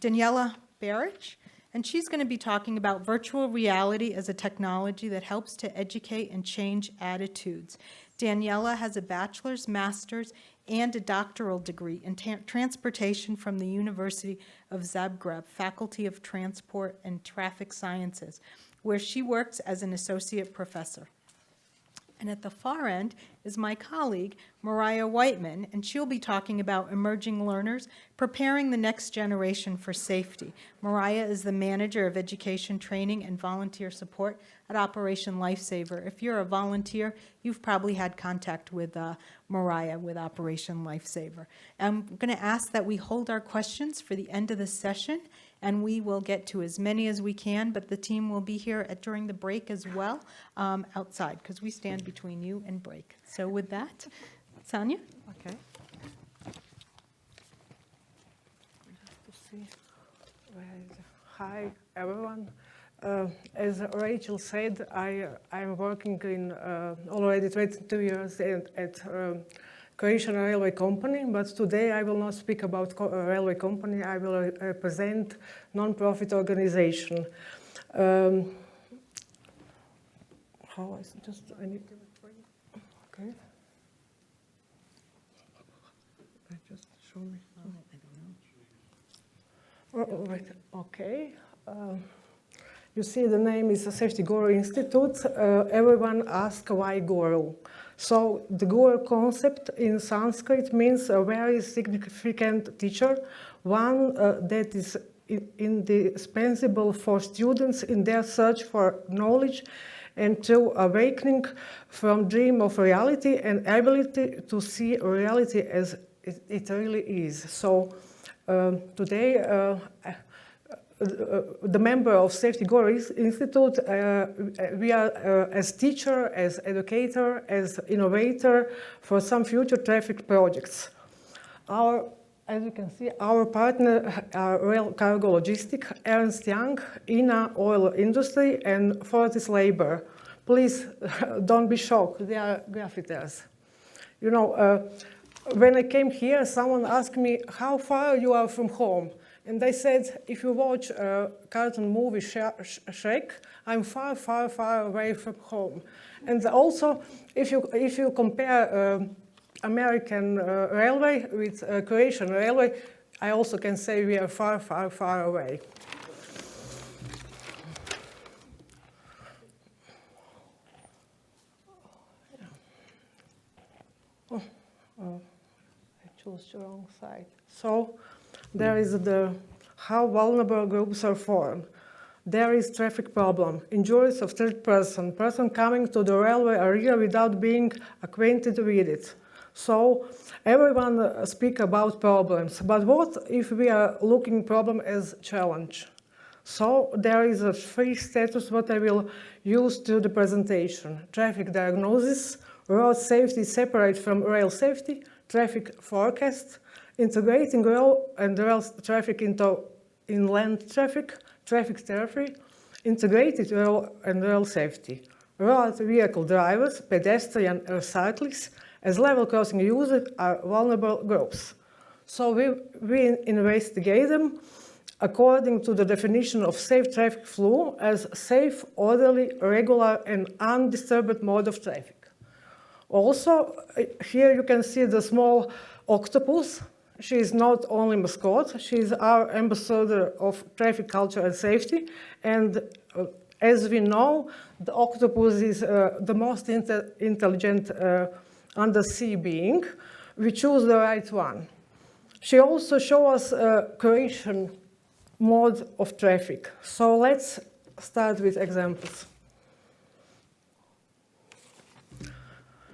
Danijela Baric, and she's going to be talking about virtual reality as a technology that helps to educate and change attitudes. Danijela has a bachelor's, master's, and a doctoral degree in transportation from the University of Zagreb, Faculty of Transport and Traffic Sciences, where she works as an associate professor. And at the far end is my colleague, Mariah Whiteman, and she'll be talking about emerging learners preparing the next generation for safety. Mariah is the manager of education training and volunteer support at Operation Lifesaver. If you're a volunteer, you've probably had contact with Mariah with Operation Lifesaver. I'm going to ask that we hold our questions for the end of the session, and we will get to as many as we can, but the team will be here during the break as well, outside, because we stand between you and break. So with that, Sanja? Okay. Just to see where is it. Hi, everyone. As Rachel said, I'm working in already 22 years at Croatian railway company, but today I will not speak about railway company. I will represent non-profit organization. How is it? Just I need to do it for you. Okay. Just show me. I don't know. Right. Okay. You see, the name is the Safety Guru Institute. Everyone asks why Guru. So the Guru concept in Sanskrit means a very significant teacher, one that is indispensable for students in their search for knowledge and to awakening from dream of reality and ability to see reality as it really is. So today, the member of Safety Guru Institute, we are as teacher, as educator, as innovator for some future traffic projects. As you can see, our partner are Rail Cargo Logistic, Ernst Young, INA Oil Industry, and Fortis Labor. Please don't be shocked, they are graffiters. You know, when I came here, someone asked me, how far you are from home? And they said, if you watch a cartoon movie Shrek, I'm far, far, far away from home. And also, if you compare American railway with Croatian railway, I also can say we are far, far, far away. I chose the wrong side. So there is how vulnerable groups are formed. There is traffic problem, injuries of third person coming to the railway area without being acquainted with it. So everyone speak about problems, but what if we are looking problem as challenge? So there is a three status what I will use to the presentation. Traffic diagnosis, road safety separate from rail safety, traffic forecast, integrating rail and rail traffic into inland traffic, traffic therapy, integrated rail and rail safety, road vehicle drivers, pedestrian or cyclists, as level crossing users are vulnerable groups. So we investigate them according to the definition of safe traffic flow as safe, orderly, regular, and undisturbed mode of traffic. Also, here you can see the small octopus. She is not only mascot, she is our ambassador of traffic culture and safety. And as we know, the octopus is the most intelligent undersea being. We choose the right one. She also shows us a Croatian mode of traffic. So let's start with examples.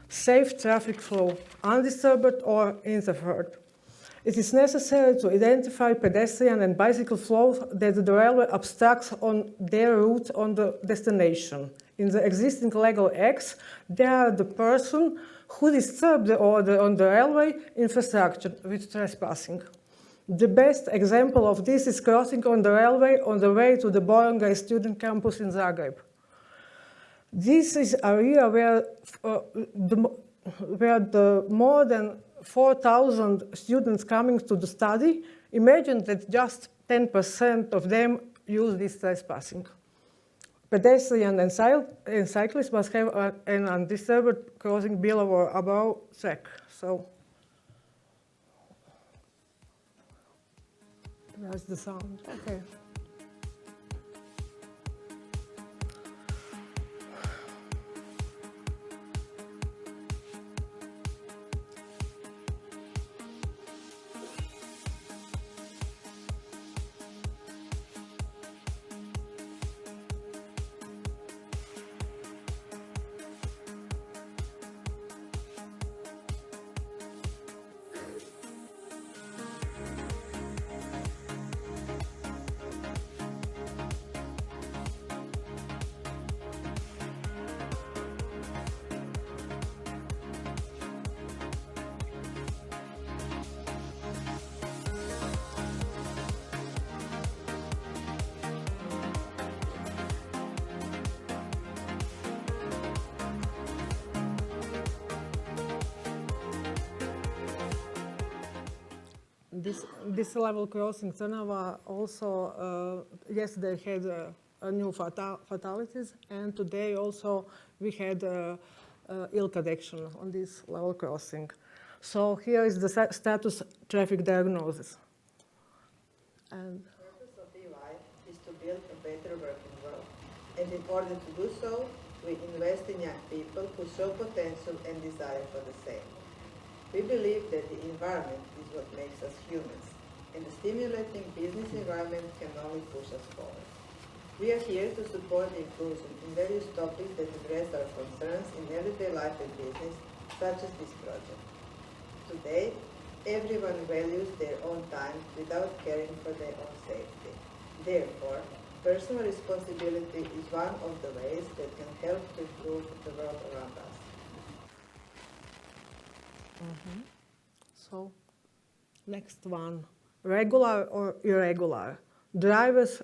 Safe traffic flow, undisturbed or interfered. It is necessary to identify pedestrian and bicycle flows that the railway obstructs on their route on the destination. In the existing legal acts, they are the person who disturbed the order on the railway infrastructure with trespassing. The best example of this is crossing on the railway on the way to the Baric student campus in Zagreb. This is an area where the more than 4,000 students coming to the study. Imagine that just 10% of them use this trespassing. Pedestrians and cyclists must have an undisturbed crossing below or above track. So that's the sound. Okay. This level crossing, Trnava also yesterday had a new fatalities, and today also we had ILCAD action on this level crossing. So here is the status traffic diagnosis. And The purpose of EY is to build a better working world, and in order to do so, we invest in young people who show potential and desire for the same. We believe that the environment is what makes us humans, and a stimulating business environment can only push us forward. We are here to support inclusion in various topics that address our concerns in everyday life and business, such as this project. Today, everyone values their own time without caring for their own safety. Therefore, personal responsibility is one of the ways that can help to improve the world around us. so next one, regular or irregular. Drivers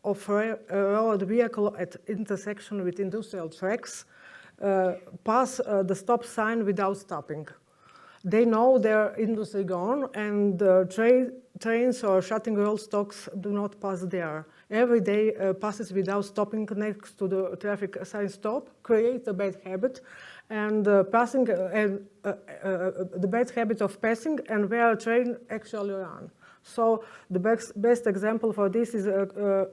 of a road vehicle at intersection with industrial tracks pass the stop sign without stopping. They know their industry gone, and trains or shutting roll stocks do not pass there. Every day passes without stopping next to the traffic sign stop, create a bad habit, and passing the bad habit of passing and where a train actually run. So the best example for this is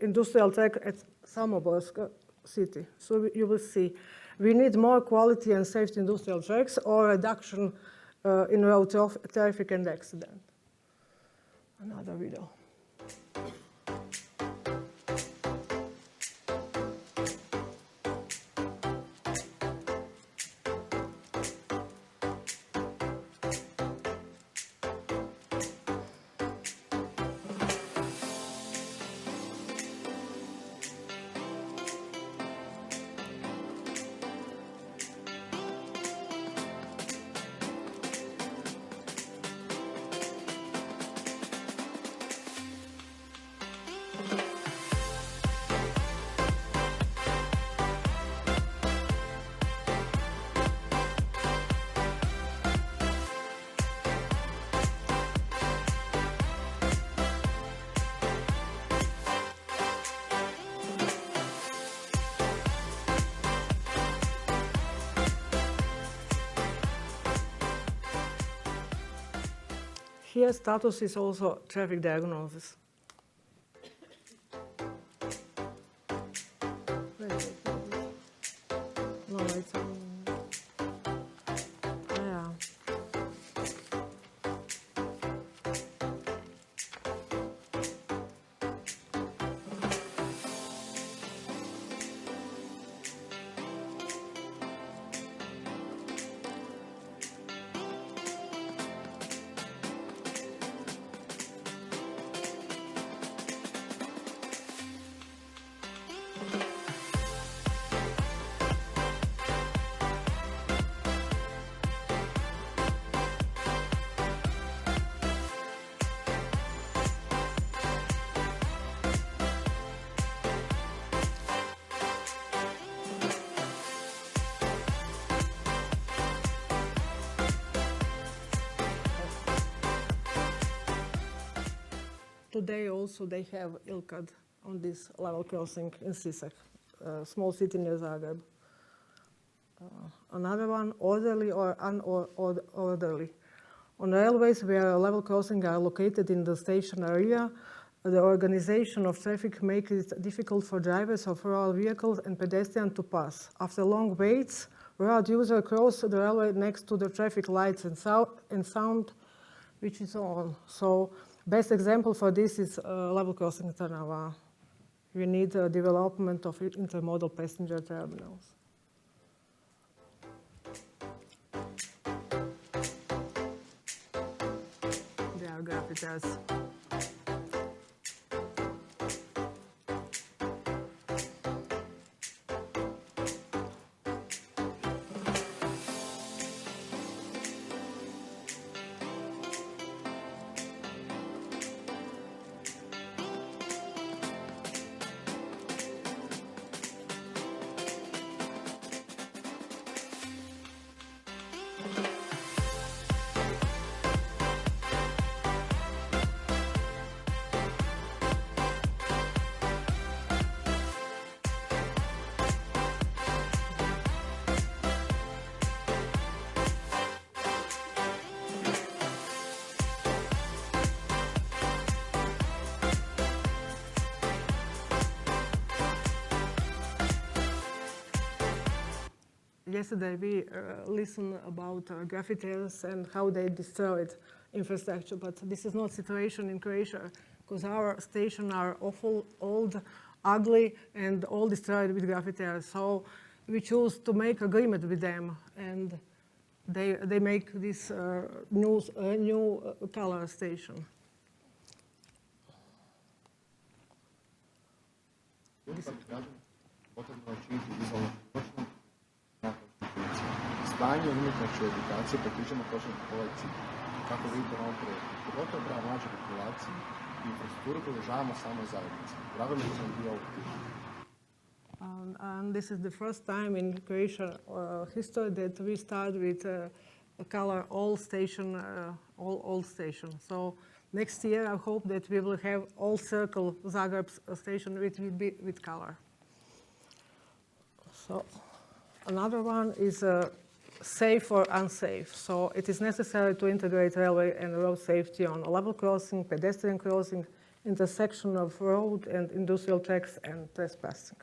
industrial track at Samoborsk city. So you will see, we need more quality and safety industrial tracks or reduction in road traffic and accident. Another video. Here, status is also traffic diagnosis. No, it's yeah. today also they have ILCAD on this level crossing in Sisak, small city near Zagreb. Another one, orderly or unorderly. On railways where level crossing are located in the station area, the organization of traffic makes it difficult for drivers of rural vehicles and pedestrians to pass. After long waits, road users cross the railway next to the traffic lights and sound which is on. So best example for this is level crossing Trnava. We need development of intermodal passenger terminals. There are graffiters. Yesterday we listened about graffitiers and how they destroyed infrastructure, but this is not situation in Croatia because our stations are awful, old, ugly, and all destroyed with graffitiers. So we choose to make agreement with them, and they make this new color station. Stanje umjetničke edukacije predviđeno točno ovaj cilj. Kako vidite na ovom projektu, pogotovo prema mlađoj populaciji i infrastrukturu podržavamo samo zajednice. Drago mi je da sam bio And this is the first time in Croatia history that we start with a color all station. So next year I hope that we will have all circle Zagreb station which will be with color. So another one is safe or unsafe. So it is necessary to integrate railway and road safety on a level crossing, pedestrian crossing, intersection of road and industrial tracks and trespassing.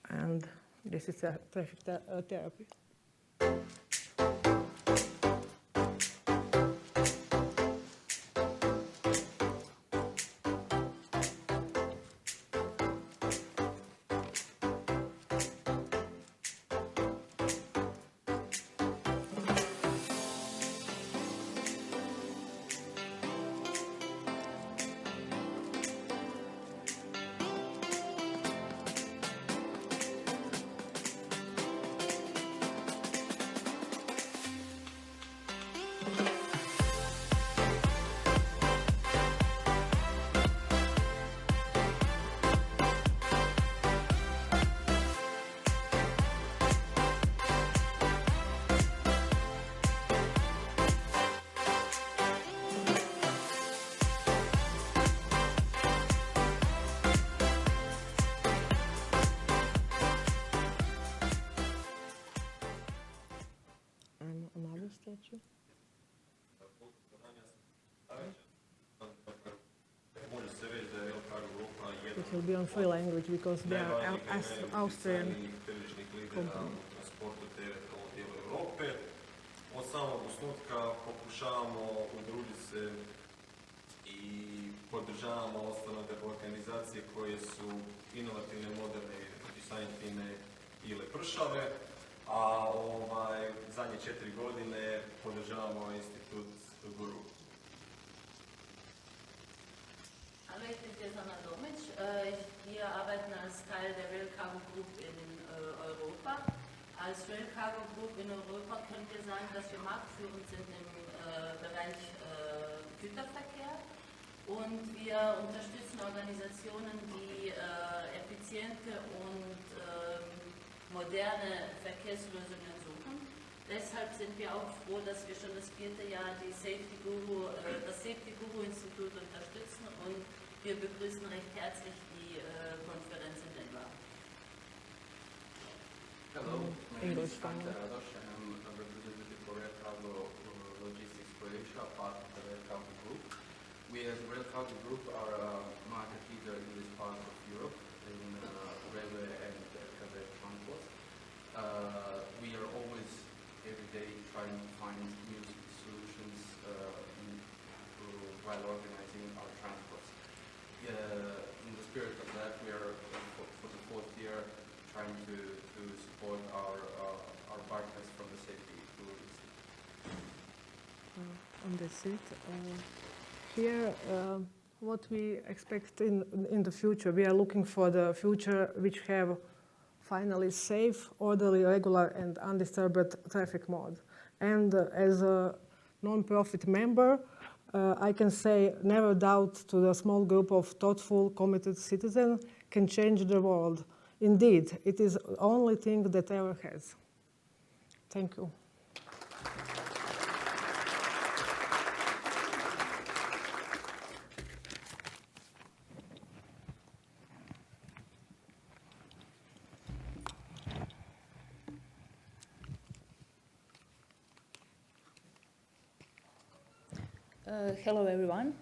And this is traffic therapy. Statue. It will be on free language because they are Austrian company. Od samog osnutka pokušavamo udružiti se i podržavamo ostale organizacije koje su inovativne, moderne, dizajnfine ili pršave. A zadnje 4 godine podržavamo institut Guru. Hallo, ich bin Sanja Domic. Wir arbeiten als Teil der Rail Cargo Group in Europa. Als Rail Cargo Group in Europa können wir sagen, dass wir marktführend sind im Bereich Güterverkehr. Und wir unterstützen Organisationen, die effiziente und moderne Verkehrslösungen suchen. Deshalb sind wir auch froh, dass wir schon das 4. Jahr das Safety Guru Institut unterstützen und wir begrüßen recht herzlich die Konferenz in Denver. Hello, my name is English Sanja and I'm a representative for Rail Cargo Logistics Croatia, part of the Rail Cargo Group. We as Rail Cargo Group are a market leader in this part of Europe in railway and cadet transport. We are always, every day, trying to find new solutions while organizing our transports. In the spirit of that, we are, for the 4th year, trying to support our partners from the safety groups. On the seat. Here, what we expect in the future, we are looking for the future which have finally safe, orderly, regular and undisturbed traffic mode. And as a non-profit member, I can say never doubt to the small group of thoughtful, committed citizens can change the world. Indeed, it is the only thing that ever has. Thank you. Hello everyone,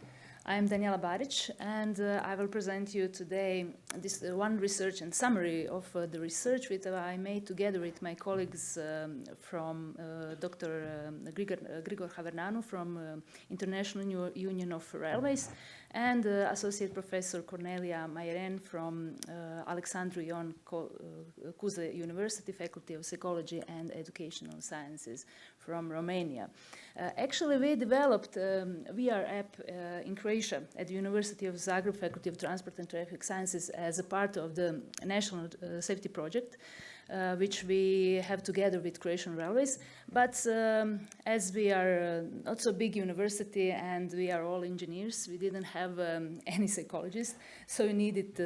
I'm Danijela Baric and I will present you today this one research and summary of the research that I made together with my colleagues from Dr. Grigor Havernanu from International Union of Railways and Associate Professor Cornelia Mairen from Alexandru Ion Cuza University, Faculty of Psychology and Educational Sciences from Romania. Actually, we developed a VR app in Croatia at the University of Zagreb, Faculty of Transport and Traffic Sciences as a part of the National Safety Project, which we have together with Croatian Railways. But as we are not so big university and we are all engineers, we didn't have any psychologists, so we needed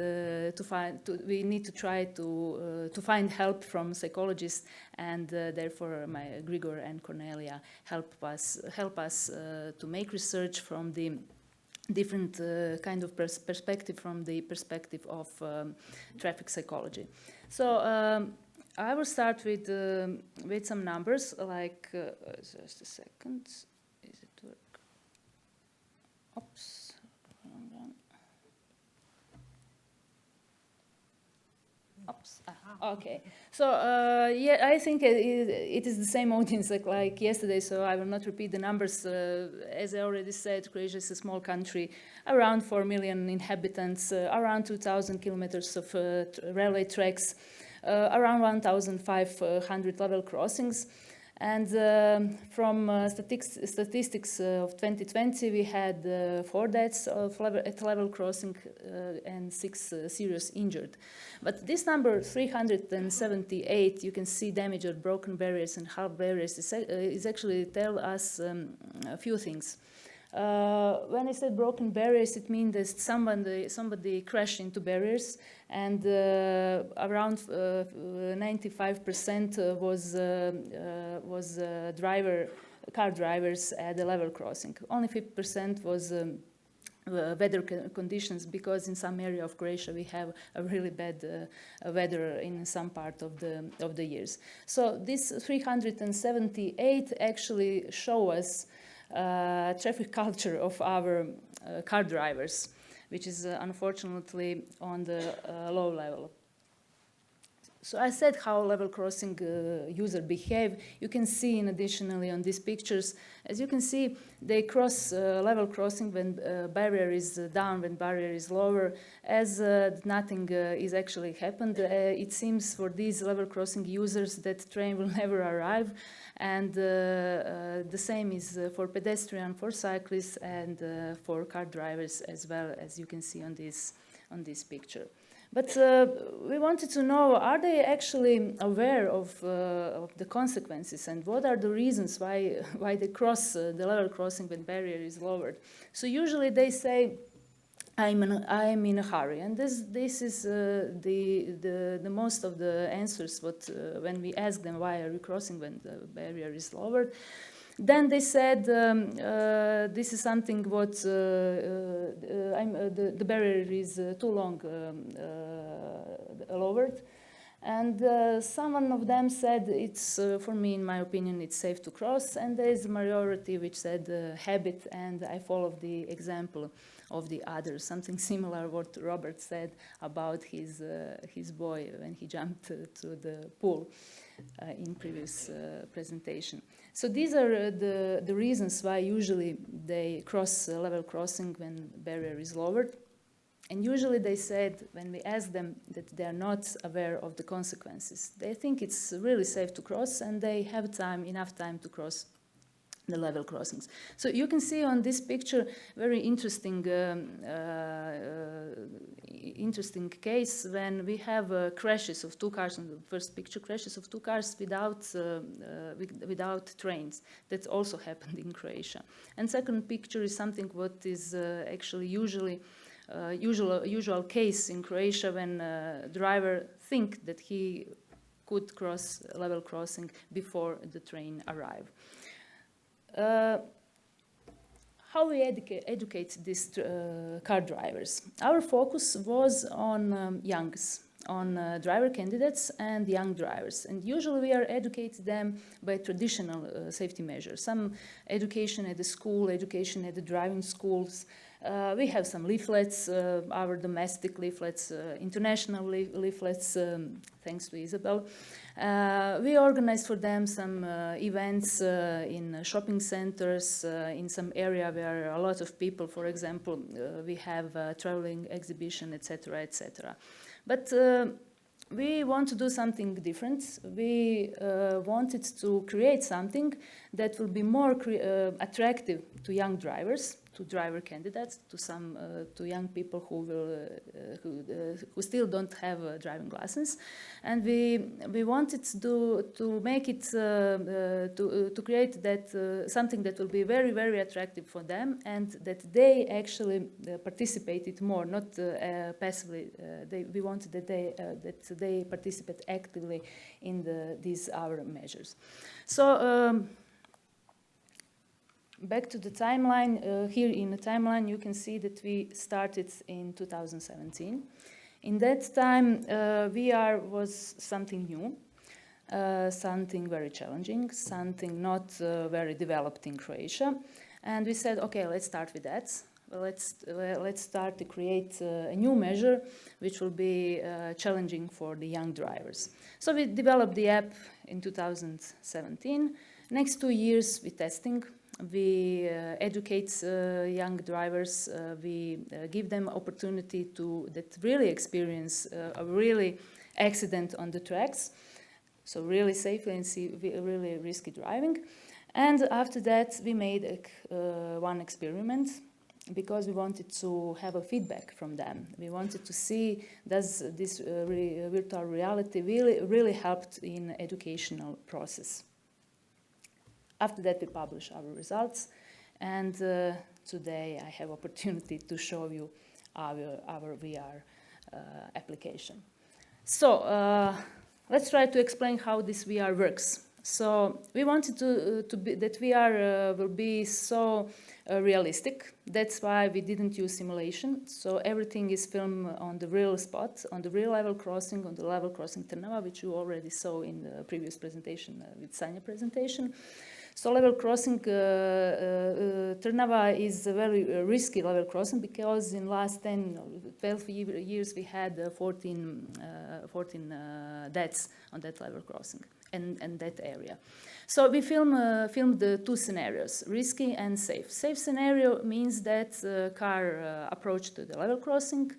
we need to try to find help from psychologists, and therefore my Grigor and Cornelia help us to make research from the different kind of perspective, from the perspective of traffic psychology. So I will start with some numbers, like, just a second, is it work? Oops, hold on. Oops, okay. So, yeah, I think it is the same audience like yesterday, so I will not repeat the numbers. As I already said, Croatia is a small country, around 4 million inhabitants, around 2,000 kilometers of railway tracks, around 1,500 level crossings. And from statistics of 2020, we had 4 deaths at level crossing and 6 serious injured. But this number, 378, you can see damaged or broken barriers and half barriers, is actually tell us a few things. When I said broken barriers, it means that somebody crashed into barriers, and around 95% was car drivers at the level crossing. Only 50% was weather conditions, because in some area of Croatia we have a really bad weather in some part of the years. So this 378 actually show us traffic culture of our car drivers, which is unfortunately on the low level. So I said how level crossing user behave. You can see in additionally on these pictures, as you can see, they cross level crossing when barrier is down, when barrier is lower, as nothing is actually happened. It seems for these level crossing users that train will never arrive, and the same is for pedestrian, for cyclists, and for car drivers as well, as you can see on this picture. But we wanted to know, are they actually aware of the consequences, and what are the reasons why they cross the level crossing when barrier is lowered? So usually they say I'm in a hurry, and this is the most of the answers. What when we ask them why are you crossing when the barrier is lowered, then they said this is something what the barrier is too long lowered. And someone of them said it's, for me, in my opinion, it's safe to cross. And there is a majority which said habit, and I follow the example of the others. Something similar what Robert said about his boy when he jumped to the pool in previous presentation. So these are the reasons why usually they cross level crossing when barrier is lowered. And usually they said, when we ask them, that they are not aware of the consequences. They think it's really safe to cross, and they have enough time to cross the level crossings. So you can see on this picture very interesting case when we have crashes of two cars. In the first picture, crashes of two cars without trains. That also happened in Croatia. And second picture is something what is actually usual case in Croatia when a driver think that he could cross level crossing before the train arrive. How we educate these car drivers? Our focus was on youngs, on driver candidates and young drivers. And usually we are educating them by traditional safety measures. Some education at the school, education at the driving schools. We have some leaflets, our domestic leaflets, international leaflets, thanks to Isabel. We organized for them some events in shopping centers, in some area where a lot of people, for example, we have a traveling exhibition, etc., etc. But we want to do something different. We wanted to create something that will be more attractive to young drivers, to driver candidates, to young people who still don't have driving license, and we wanted to make it to create that something that will be very, very attractive for them, and that they actually participated more, not passively. We wanted that they participate actively in these our measures. So. Back to the timeline, here in the timeline you can see that we started in 2017. In that time VR was something new, something very challenging, something not very developed in Croatia, and we said, okay, let's start with that. Well, let's start to create a new measure which will be challenging for the young drivers. So we developed the app in 2017. Next 2 years we testing. We educate young drivers. We give them opportunity that really experience a really accident on the tracks, so really safely and see really risky driving. And after that, we made one experiment because we wanted to have a feedback from them. We wanted to see does this virtual reality really helped in educational process. After that, we publish our results, and today I have opportunity to show you our VR application. So let's try to explain how this VR works. So we wanted that VR will be so realistic. That's why we didn't use simulation. So everything is filmed on the real spot, on the real level crossing, on the level crossing Trnava, which you already saw in the previous presentation with Sanja presentation. So level crossing Trnava is a very risky level crossing because in last 12 years we had 14 deaths on that level crossing and that area. So we filmed the two scenarios, risky and safe. Safe scenario means that car approach to the level crossing,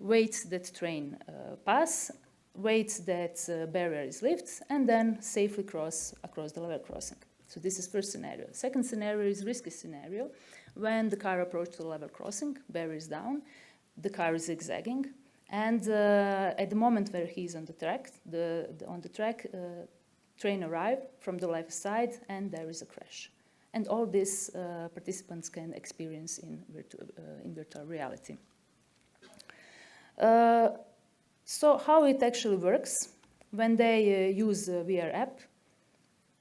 waits that train pass, waits that barrier is lifted, and then safely cross across the level crossing. So this is first scenario. Second scenario is risky scenario. When the car approaches the level crossing, barrier is down, the car is zigzagging, and at the moment where he is on the track, train arrive from the left side, and there is a crash. And all this participants can experience in virtual reality. So how it actually works when they use a VR app?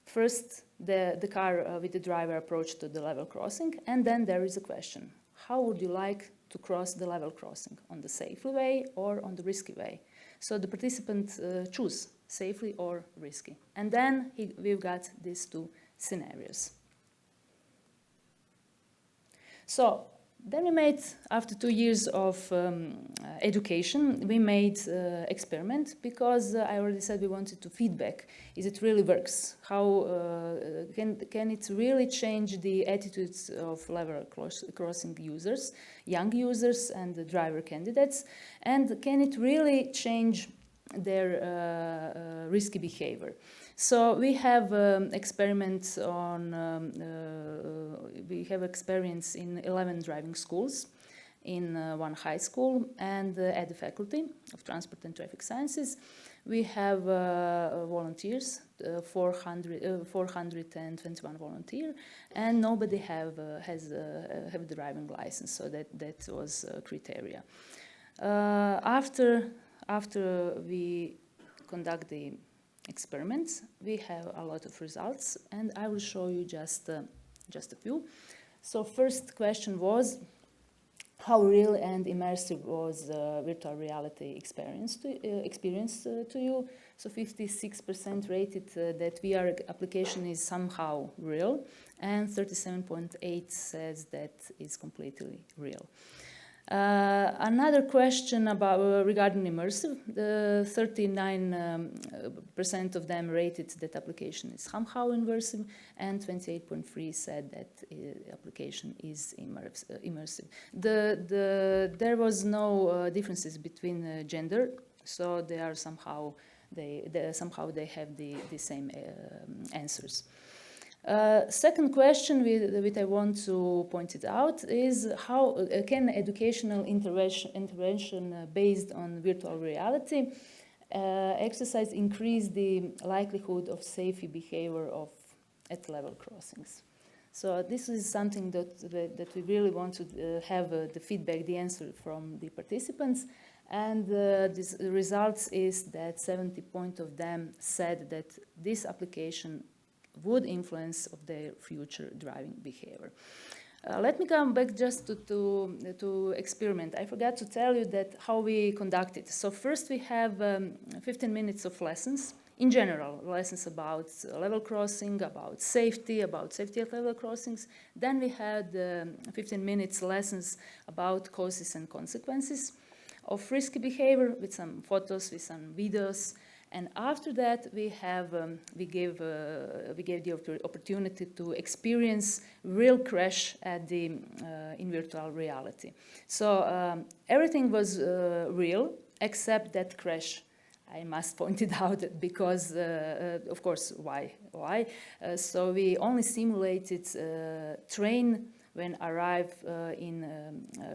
First, the car with the driver approach to the level crossing, and then there is a question. How would you like to cross the level crossing? On the safely way or on the risky way? So the participant choose safely or risky. And then we've got these two scenarios. So then we made, after 2 years of education, we made experiment because I already said we wanted to feedback. Is it really works? How can it really change the attitudes of level crossing users, young users and the driver candidates? And can it really change their risky behavior? So we have experiments on, we have experience in 11 driving schools, in one high school, and at the Faculty of Transport and Traffic Sciences. We have volunteers, 421 volunteers, and nobody has the driving license, so that was a criteria. After we conduct the experiments, we have a lot of results, and I will show you just a few. So first question was, how real and immersive was virtual reality experience to you? So 56% rated that VR application is somehow real, and 37.8% says that is completely real. Another question about regarding immersive, 39% of them rated that application is somehow immersive, and 28.3% said that application is immersive. There was no differences between gender, so they are somehow they have the same answers. Second question which I want to point it out is how can educational intervention based on virtual reality exercise increase the likelihood of safe behavior at level crossings? So this is something that we really want to have the feedback, the answer from the participants. And the results is that 70% of them said that this application would influence of their future driving behavior. Let me come back just to experiment. I forgot to tell you that how we conduct it. So first we have 15 minutes of lessons. In general, lessons about level crossing, about safety at level crossings. Then we had 15 minutes lessons about causes and consequences of risky behavior with some photos, with some videos. And after that, we gave the opportunity to experience real crash in virtual reality. So everything was real except that crash. I must point it out because, of course, why? So we only simulated train when arrive in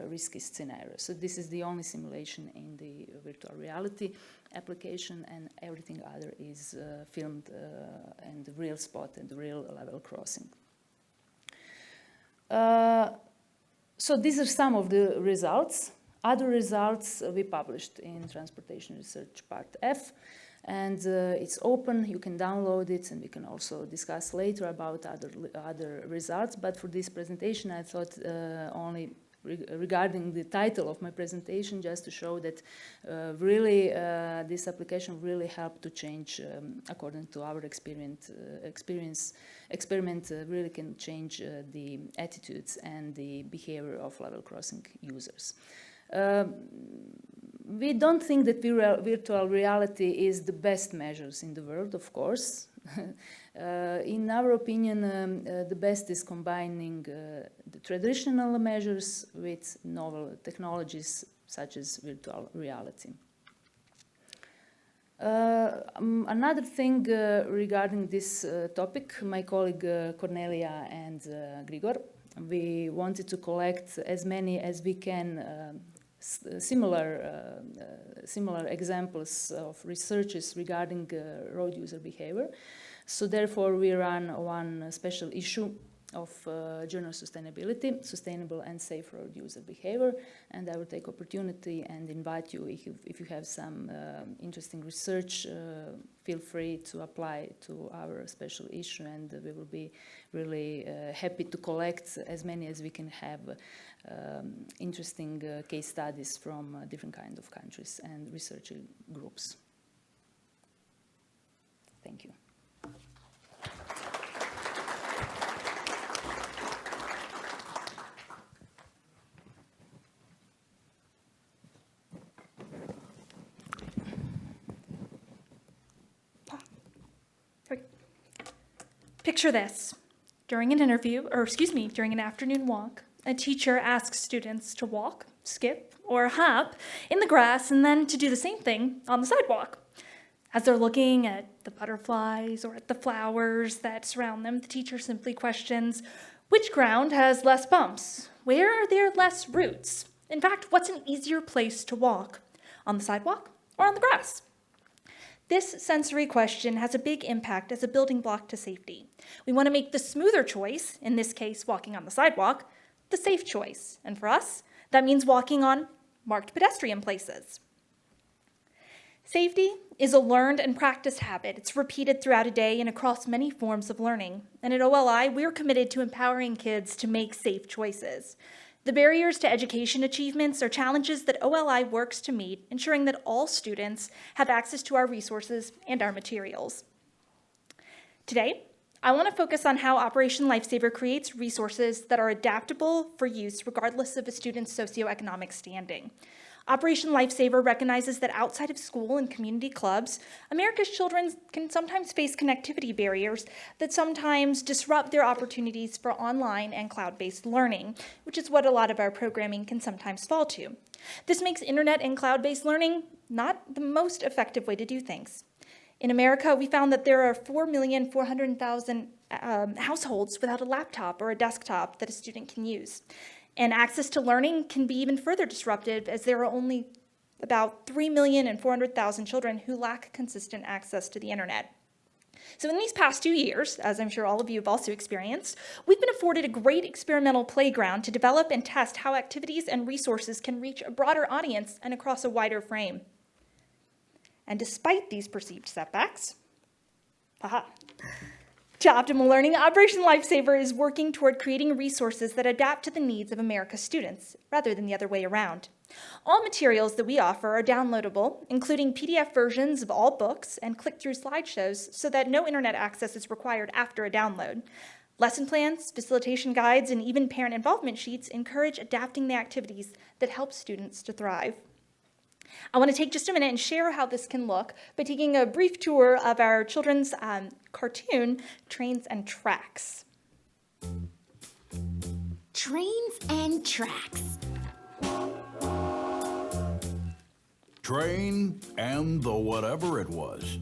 risky scenario. So this is the only simulation in the virtual reality application, and everything other is filmed and the real spot and the real level crossing. So these are some of the results. Other results we published in Transportation Research Part F, and it's open. You can download it, and we can also discuss later about other results. But for this presentation, I thought only regarding the title of my presentation, just to show that really this application really helped to change, according to our experiment really can change the attitudes and the behavior of level crossing users. We don't think that virtual reality is the best measures in the world, of course. In our opinion, the best is combining the traditional measures with novel technologies such as virtual reality. Another thing regarding this topic, my colleague Cornelia and Grigor, we wanted to collect as many as we can similar examples of researches regarding road user behavior. So therefore we ran one special issue of journal sustainability, sustainable and safe road user behavior. And I will take opportunity and invite you, if you have some interesting research, feel free to apply to our special issue, and we will be really happy to collect as many as we can have interesting case studies from different kinds of countries and research groups. Thank you. Picture this. During an afternoon walk, a teacher asks students to walk, skip, or hop in the grass and then to do the same thing on the sidewalk. As they're looking at the butterflies or at the flowers that surround them, the teacher simply questions, which ground has less bumps? Where are there less roots? In fact, what's an easier place to walk? On the sidewalk or on the grass? This sensory question has a big impact as a building block to safety. We want to make the smoother choice, in this case walking on the sidewalk, the safe choice. And for us, that means walking on marked pedestrian places. Safety is a learned and practiced habit. It's repeated throughout a day and across many forms of learning. And at OLI, we're committed to empowering kids to make safe choices. The barriers to education achievements are challenges that OLI works to meet, ensuring that all students have access to our resources and our materials. Today, I want to focus on how Operation Lifesaver creates resources that are adaptable for use regardless of a student's socioeconomic standing. Operation Lifesaver recognizes that outside of school and community clubs, America's children can sometimes face connectivity barriers that sometimes disrupt their opportunities for online and cloud-based learning, which is what a lot of our programming can sometimes fall to. This makes internet and cloud-based learning not the most effective way to do things. In America, we found that there are 4,400,000 households without a laptop or a desktop that a student can use. And access to learning can be even further disrupted, as there are only about 3,400,000 children who lack consistent access to the internet. So in these past 2 years, as I'm sure all of you have also experienced, we've been afforded a great experimental playground to develop and test how activities and resources can reach a broader audience and across a wider frame. And despite these perceived setbacks, to optimal learning, Operation Lifesaver is working toward creating resources that adapt to the needs of America's students, rather than the other way around. All materials that we offer are downloadable, including PDF versions of all books and click-through slideshows so that no internet access is required after a download. Lesson plans, facilitation guides, and even parent involvement sheets encourage adapting the activities that help students to thrive. I want to take just a minute and share how this can look by taking a brief tour of our children's cartoon, Trains and Tracks. Trains and Tracks. Train and the whatever it was.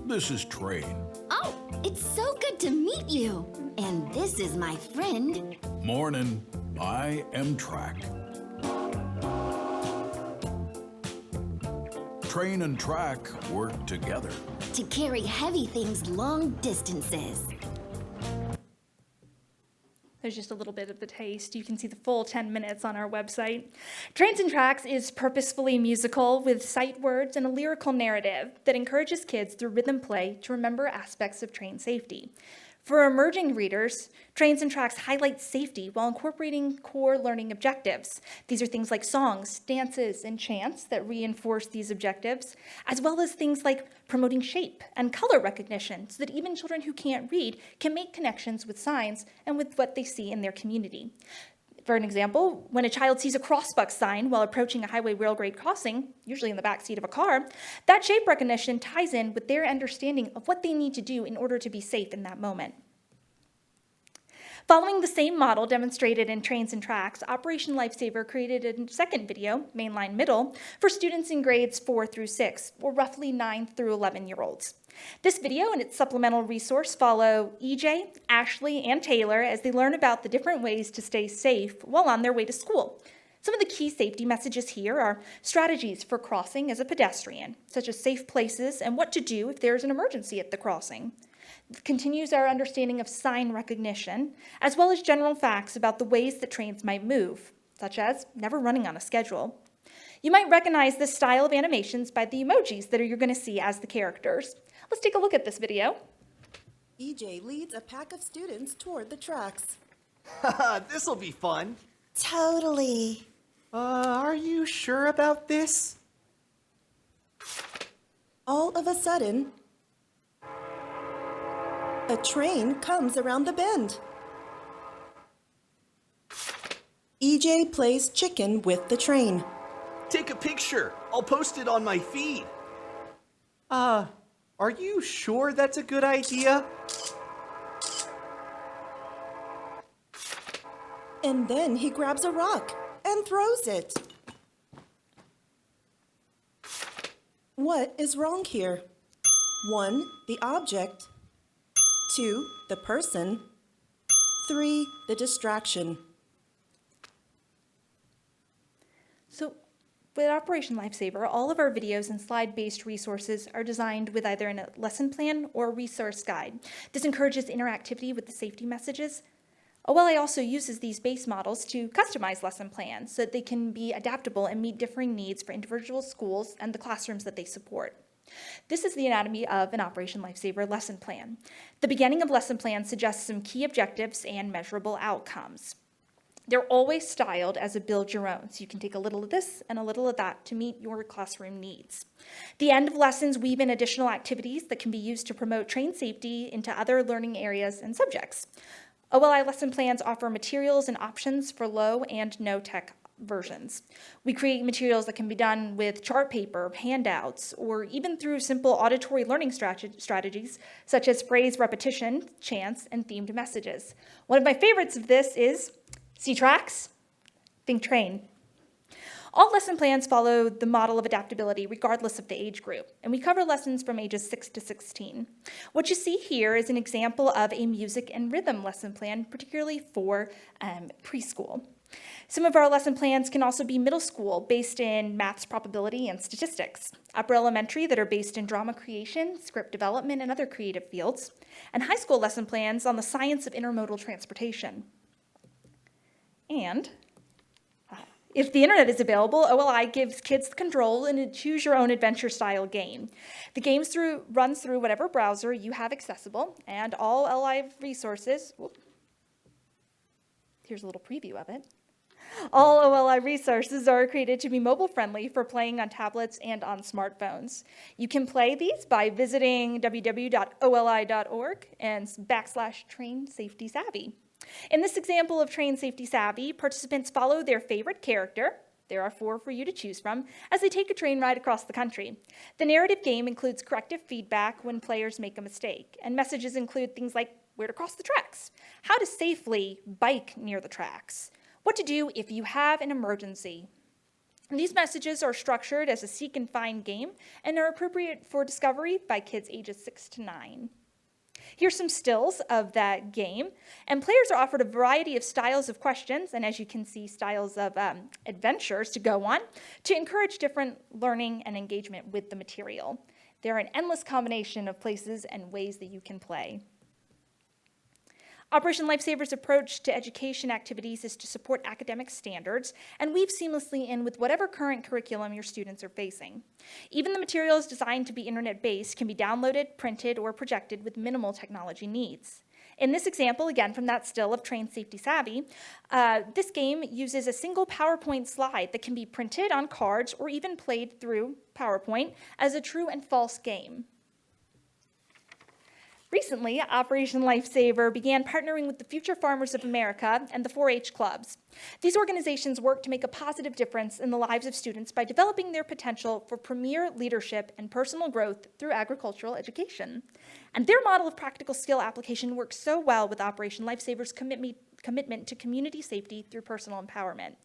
This is Train. Oh, it's so good to meet you. And this is my friend. Morning. I am Track. Train and Track work together To carry heavy things long distances. There's just a little bit of the taste. You can see the full 10 minutes on our website. Trains and Tracks is purposefully musical with sight words and a lyrical narrative that encourages kids through rhythm play to remember aspects of train safety. For emerging readers, Trains and Tracks highlight safety while incorporating core learning objectives. These are things like songs, dances, and chants that reinforce these objectives, as well as things like promoting shape and color recognition so that even children who can't read can make connections with signs and with what they see in their community. For an example, when a child sees a crossbuck sign while approaching a highway rail grade crossing, usually in the backseat of a car, that shape recognition ties in with their understanding of what they need to do in order to be safe in that moment. Following the same model demonstrated in Trains and Tracks, Operation Lifesaver created a second video, Mainline Middle, for students in grades 4 through 6, or roughly 9 through 11-year-olds. This video and its supplemental resource follow EJ, Ashley, and Taylor as they learn about the different ways to stay safe while on their way to school. Some of the key safety messages here are strategies for crossing as a pedestrian, such as safe places and what to do if there's an emergency at the crossing. continues our understanding of sign recognition, as well as general facts about the ways that trains might move, such as never running on a schedule. You might recognize this style of animations by the emojis that you're going to see as the characters. Let's take a look at this video. EJ leads a pack of students toward the tracks. This'll be fun. Totally. Are you sure about this? All of a sudden, a train comes around the bend. EJ plays chicken with the train. Take a picture. I'll post it on my feed. Are you sure that's a good idea? And then he grabs a rock and throws it. What is wrong here? 1, the object. 2, the person. 3, the distraction. So with Operation Lifesaver, all of our videos and slide-based resources are designed with either a lesson plan or a resource guide. This encourages interactivity with the safety messages. OLI also uses these base models to customize lesson plans so that they can be adaptable and meet differing needs for individual schools and the classrooms that they support. This is the anatomy of an Operation Lifesaver lesson plan. The beginning of lesson plans suggests some key objectives and measurable outcomes. They're always styled as a build your own, so you can take a little of this and a little of that to meet your classroom needs. The end of lessons weave in additional activities that can be used to promote train safety into other learning areas and subjects. OLI lesson plans offer materials and options for low and no tech versions. We create materials that can be done with chart paper, handouts, or even through simple auditory learning strategies such as phrase repetition, chants, and themed messages. One of my favorites of this is see tracks, think train. All lesson plans follow the model of adaptability regardless of the age group, and we cover lessons from ages 6 to 16. What you see here is an example of a music and rhythm lesson plan, particularly for preschool. Some of our lesson plans can also be middle school, based in maths, probability, and statistics. Upper elementary that are based in drama creation, script development, and other creative fields. And high school lesson plans on the science of intermodal transportation. And if the internet is available, OLI gives kids the control in a choose-your-own-adventure-style game. The game runs through whatever browser you have accessible, and all OLI resources, here's a little preview of it. All OLI resources are created to be mobile-friendly for playing on tablets and on smartphones. You can play these by visiting www.oli.org and /Train Safety Savvy. In this example of Train Safety Savvy, participants follow their favorite character, there are 4 for you to choose from, as they take a train ride across the country. The narrative game includes corrective feedback when players make a mistake, and messages include things like where to cross the tracks, how to safely bike near the tracks, what to do if you have an emergency. And these messages are structured as a seek and find game and are appropriate for discovery by kids ages 6 to 9. Here's some stills of that game, and players are offered a variety of styles of questions, and as you can see, styles of adventures to go on, to encourage different learning and engagement with the material. There are an endless combination of places and ways that you can play. Operation Lifesaver's approach to education activities is to support academic standards and weave seamlessly in with whatever current curriculum your students are facing. Even the materials designed to be internet-based can be downloaded, printed, or projected with minimal technology needs. In this example, again from that still of Train Safety Savvy, this game uses a single PowerPoint slide that can be printed on cards or even played through PowerPoint as a true and false game. Recently, Operation Lifesaver began partnering with the Future Farmers of America and the 4-H clubs. These organizations work to make a positive difference in the lives of students by developing their potential for premier leadership and personal growth through agricultural education. And their model of practical skill application works so well with Operation Lifesaver's commitment to community safety through personal empowerment.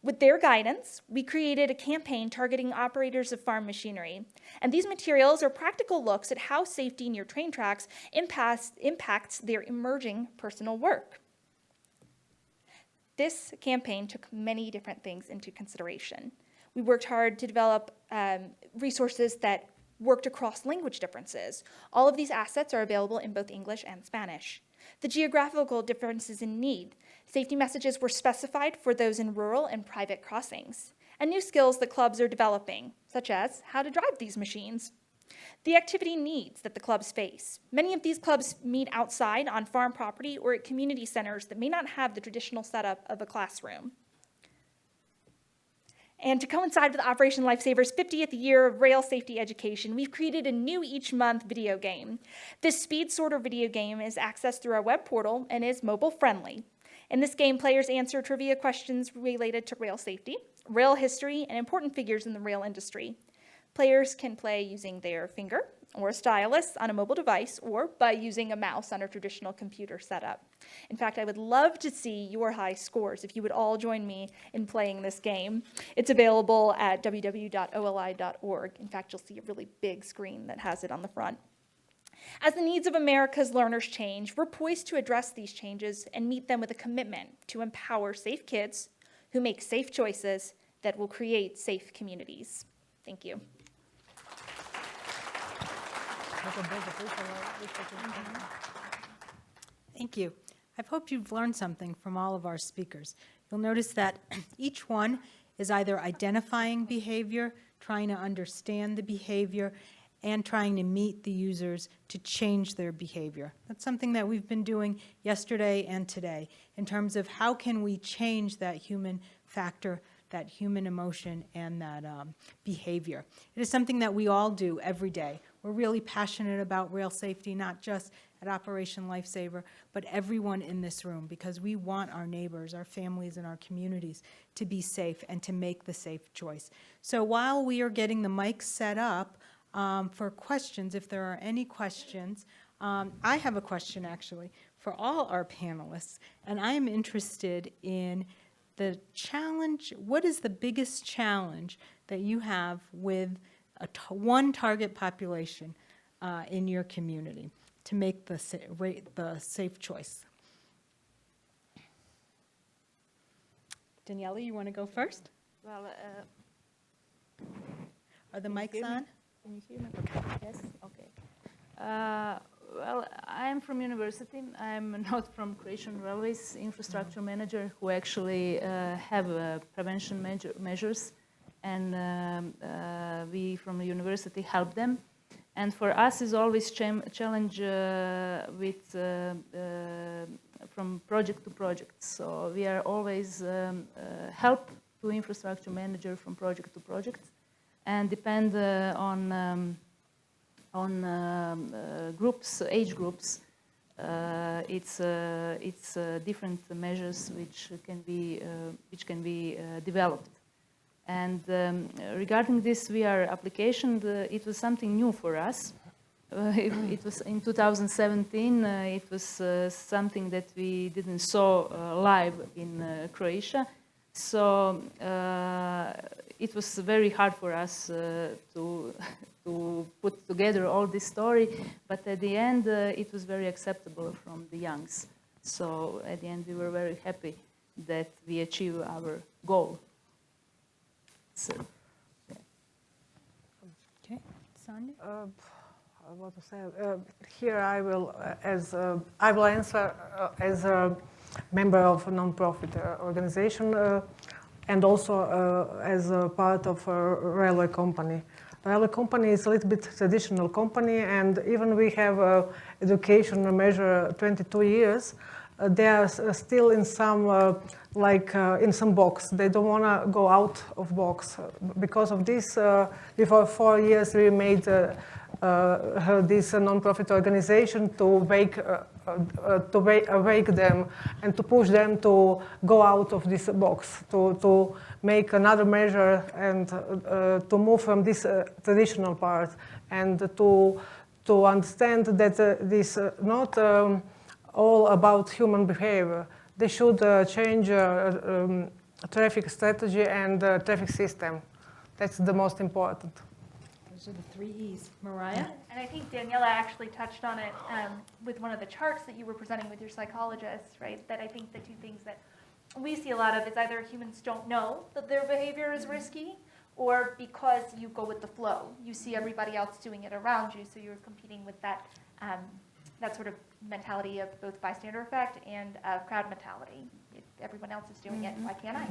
With their guidance, we created a campaign targeting operators of farm machinery. And these materials are practical looks at how safety near train tracks impacts their emerging personal work. This campaign took many different things into consideration. We worked hard to develop resources that worked across language differences. All of these assets are available in both English and Spanish. The geographical differences in need. Safety messages were specified for those in rural and private crossings. And new skills that clubs are developing, such as how to drive these machines. The activity needs that the clubs face. Many of these clubs meet outside on farm property or at community centers that may not have the traditional setup of a classroom. And to coincide with Operation Lifesaver's 50th year of rail safety education, we've created a new each month video game. This speed sorter video game is accessed through our web portal and is mobile friendly. In this game, players answer trivia questions related to rail safety, rail history, and important figures in the rail industry. Players can play using their finger or a stylus on a mobile device or by using a mouse on a traditional computer setup. In fact, I would love to see your high scores if you would all join me in playing this game. It's available at www.oli.org. In fact, you'll see a really big screen that has it on the front. As the needs of America's learners change, we're poised to address these changes and meet them with a commitment to empower safe kids who make safe choices that will create safe communities. Thank you. Thank you. I hope you've learned something from all of our speakers. You'll notice that each one is either identifying behavior, trying to understand the behavior, and trying to meet the users to change their behavior. That's something that we've been doing yesterday and today in terms of how can we change that human factor, that human emotion, and that behavior. It is something that we all do every day. We're really passionate about rail safety, not just at Operation Lifesaver, but everyone in this room, because we want our neighbors, our families, and our communities to be safe and to make the safe choice. So while we are getting the mics set up for questions, if there are any questions, I have a question actually for all our panelists, and I am interested in the challenge. What is the biggest challenge that you have with one target population in your community to make the safe choice? Danijela, you want to go first? Well, are the mics on? Can you hear me? Okay. Yes? Okay. Well, I'm from university. I'm not from Croatian Railways infrastructure manager who actually have prevention measures, and we from the university help them. And for us is always challenge with from project to project. So we are always help to infrastructure manager from project to project, and depend on groups, age groups. It's different measures which can be developed. And regarding this VR application, it was something new for us. It was in 2017. It was something that we didn't saw live in Croatia. So it was very hard for us to put together all this story, but at the end it was very acceptable from the youngs. So at the end we were very happy that we achieved our goal. So, yeah. Okay, Sanja? What to say? Here I will, I will answer as a member of a non-profit organization and also as a part of a railway company. Railway company is a little bit traditional company, and even we have education measure 22 years. They are still in some in some box. They don't want to go out of box. Because of this, before 4 years we made this non-profit organization to wake them and to push them to go out of this box, to make another measure and to move from this traditional part, and to understand that this not all about human behavior. They should change traffic strategy and traffic system. That's the most important. Those are the 3 E's. Mariah? And I think Danijela actually touched on it with one of the charts that you were presenting with your psychologists, right? That I think the two things that we see a lot of is either humans don't know that their behavior is risky, or because you go with the flow. You see everybody else doing it around you, so you're competing with that, that sort of mentality of both bystander effect and crowd mentality. If everyone else is doing it, why can't I?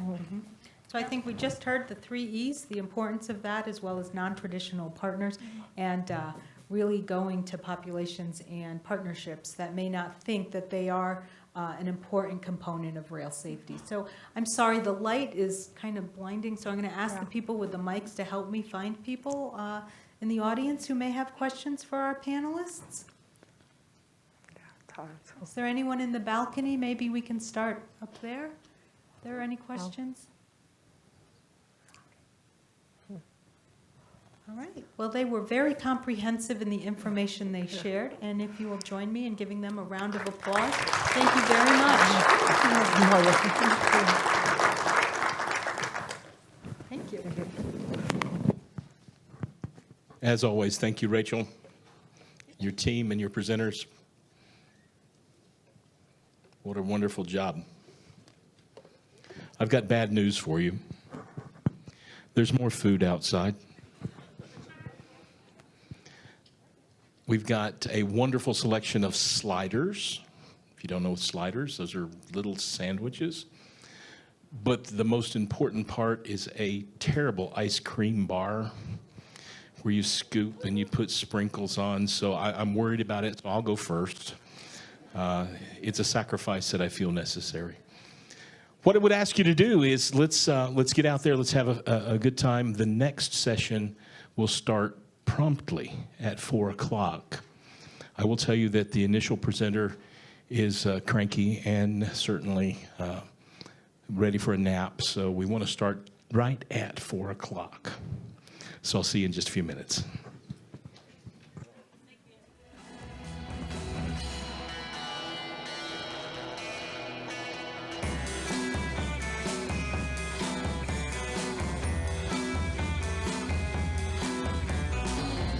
So I think we just heard the 3 E's, the importance of that, as well as non-traditional partners, and really going to populations and partnerships that may not think that they are an important component of rail safety. So I'm sorry, the light is kind of blinding, so I'm going to ask the people with the mics to help me find people in the audience who may have questions for our panelists. Is there anyone in the balcony? Maybe we can start up there. Are there any questions? All right. Well, they were very comprehensive in the information they shared, and if you will join me in giving them a round of applause. Thank you very much. Thank you. As always, thank you, Rachel, your team, and your presenters. What a wonderful job. I've got bad news for you. There's more food outside. We've got a wonderful selection of sliders. If you don't know sliders, those are little sandwiches. But the most important part is a terrible ice cream bar where you scoop and you put sprinkles on. So I'm worried about it, so I'll go first. It's a sacrifice that I feel necessary. What I would ask you to do is let's get out there. Let's have a good time. The next session will start promptly at 4 o'clock. I will tell you that the initial presenter is cranky and certainly ready for a nap. So we want to start right at 4 o'clock. So I'll see you in just a few minutes.